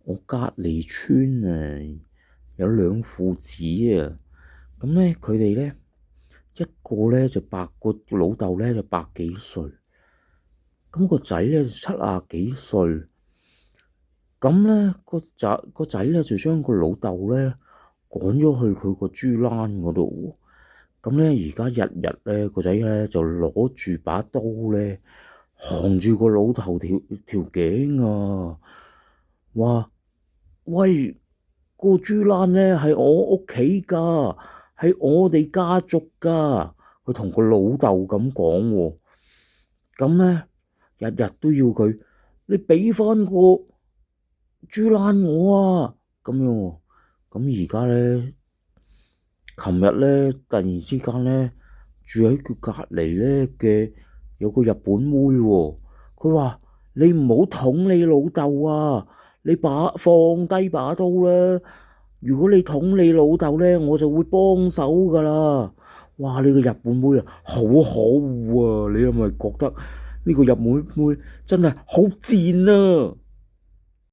我隔離村啊，有兩父子啊，咁咧佢哋咧一個咧就個老豆咧就百幾歲，咁個仔咧就70幾歲，咁咧個仔咧就將個老豆咧趕咗去佢個豬欄嗰度喎，咁咧而家日日咧個仔咧就攞住把刀咧，扛住個老頭條頸啊，話喂，個豬欄咧係我屋企噶，係我哋家族噶。佢同個老豆咁講喎，咁咧日日都要佢，你俾翻個豬欄我啊，咁樣喎。咁而家咧，琴日咧突然之間咧，住喺佢隔籬咧嘅有個日本妹喎，佢話你唔好捅你老豆啊！你放低把刀啦！如果你捅你老豆咧，我就會幫手噶啦！哇！你個日本妹啊，好可惡啊！你係咪覺得呢個日本妹真係好賤啊？